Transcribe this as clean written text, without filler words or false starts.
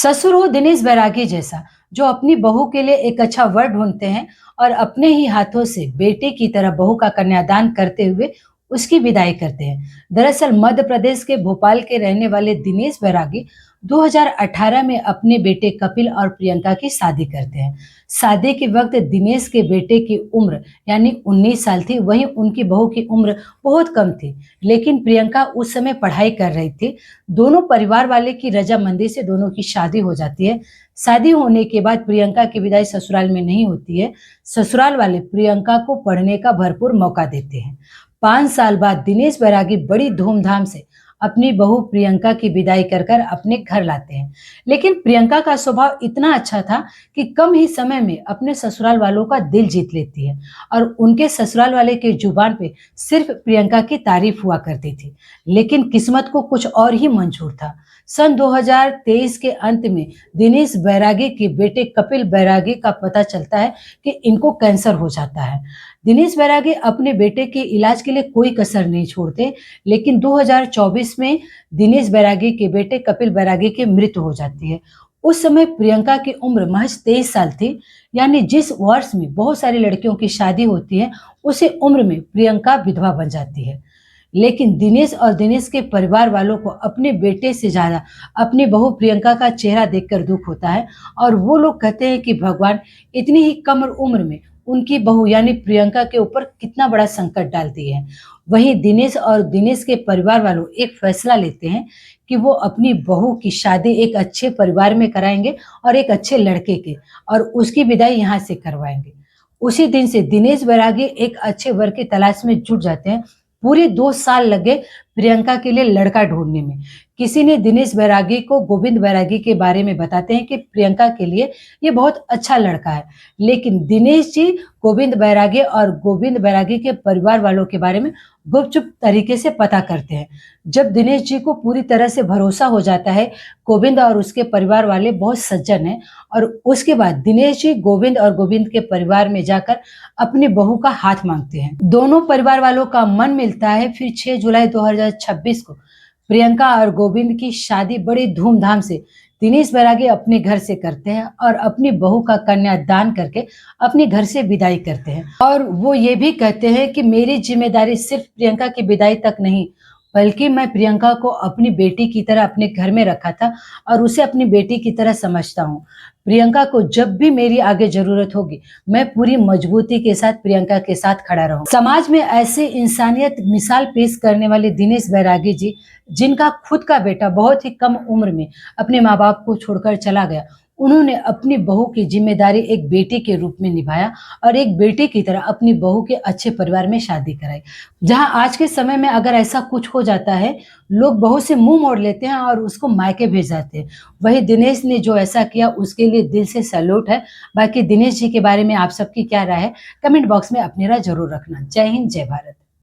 ससुर हो दिनेश बैरागी जैसा, जो अपनी बहू के लिए एक अच्छा वर ढूंढते हैं और अपने ही हाथों से बेटे की तरह बहू का कन्यादान करते हुए उसकी विदाई करते हैं। दरअसल मध्य प्रदेश के भोपाल के रहने वाले दिनेश बैरागी 2018 में अपने बेटे कपिल और प्रियंका की शादी करते हैं। शादी के वक्त दिनेश के बेटे की उम्र यानी 19 साल थी, वहीं उनकी बहू की उम्र बहुत कम थी। लेकिन प्रियंका उस समय पढ़ाई कर रही थी। दोनों परिवार वाले की रजामंदी से दोनों की शादी हो जाती है। शादी होने के बाद प्रियंका की विदाई ससुराल में नहीं होती है। ससुराल वाले प्रियंका को पढ़ने का भरपूर मौका देते हैं। 5 साल बाद दिनेश बैरागी बड़ी धूमधाम से अपनी बहू प्रियंका की विदाई कर कर अपने घर लाते हैं। लेकिन प्रियंका का स्वभाव इतना अच्छा था कि कम ही समय में अपने ससुराल वालों का दिल जीत लेती है और उनके ससुराल वाले के जुबान पे सिर्फ प्रियंका की तारीफ हुआ करती थी। लेकिन किस्मत को कुछ और ही मंजूर था। सन 2023 के अंत में दिनेश बैरागी के बेटे कपिल बैरागी का पता चलता है कि इनको कैंसर हो जाता है। दिनेश बैरागी अपने बेटे के इलाज के लिए कोई कसर नहीं छोड़ते, लेकिन 2024 में दिनेश बैरागी के बेटे कपिल बैरागी की मृत्यु हो जाती है। उस समय प्रियंका की उम्र महज 23 साल थी, यानी जिस वर्ष में बहुत सारी लड़कियों की शादी होती है, उसी उम्र में प्रियंका विधवा बन जाती है। लेकिन दिनेश और दिनेश के परिवार वालों को अपने बेटे से ज़्यादा अपनी बहू प्रियंका का चेहरा देखकर दुःख होता है और वो लोग कहते हैं कि भगवान इतनी ही कम उम्र में उनकी बहू यानी प्रियंका के ऊपर कितना बड़ा संकट डाल दिए हैं। वहीं दिनेश और दिनेश के परिवार वालों एक फैसला लेते हैं कि वो अपनी बहू की शादी एक अच्छे परिवार में कराएंगे और एक अच्छे लड़के के, और उसकी विदाई यहाँ से करवाएंगे। उसी दिन से दिनेश बैरागी एक अच्छे वर की तलाश में जुट जाते हैं। पूरे 2 साल लगे प्रियंका के लिए लड़का ढूंढने में। किसी ने दिनेश बैरागी को गोविंद बैरागी के बारे में बताते हैं कि प्रियंका के लिए ये बहुत अच्छा लड़का है। लेकिन दिनेश जी गोविंद बैरागी और गोविंद बैरागी के परिवार वालों के बारे में गुपचुप तरीके से पता करते हैं। जब दिनेश जी को पूरी तरह से भरोसा हो जाता है गोविंद और उसके परिवार वाले बहुत सज्जन हैं, और उसके बाद दिनेश जी गोविंद और गोविंद के परिवार में जाकर अपनी बहू का हाथ मांगते हैं। दोनों परिवार वालों का मन मिलता है। फिर 6 जुलाई 2026 को प्रियंका और गोविंद की शादी बड़ी धूमधाम से दिनेश बैरागी अपने घर से करते हैं और अपनी बहू का कन्यादान करके अपने घर से विदाई करते हैं। और वो ये भी कहते हैं कि मेरी जिम्मेदारी सिर्फ प्रियंका की विदाई तक नहीं, बल्कि मैं प्रियंका को अपनी बेटी की तरह अपने घर में रखा था और उसे अपनी बेटी की तरह समझता हूँ। प्रियंका को जब भी मेरी आगे जरूरत होगी, मैं पूरी मजबूती के साथ प्रियंका के साथ खड़ा रहूँ। समाज में ऐसे इंसानियत मिसाल पेश करने वाले दिनेश बैरागी जी, जिनका खुद का बेटा बहुत ही कम उम्र में अपने माँ बाप को छोड़कर चला गया, उन्होंने अपनी बहू की जिम्मेदारी एक बेटी के रूप में निभाया और एक बेटी की तरह अपनी बहू के अच्छे परिवार में शादी कराई। जहां आज के समय में अगर ऐसा कुछ हो जाता है, लोग बहू से मुंह मोड़ लेते हैं और उसको मायके भेज जाते हैं। वही दिनेश ने जो ऐसा किया उसके लिए दिल से सैल्यूट है। बाकी दिनेश जी के बारे में आप सबकी क्या राय है, कमेंट बॉक्स में अपनी राय जरूर रखना। जय हिंद, जय भारत।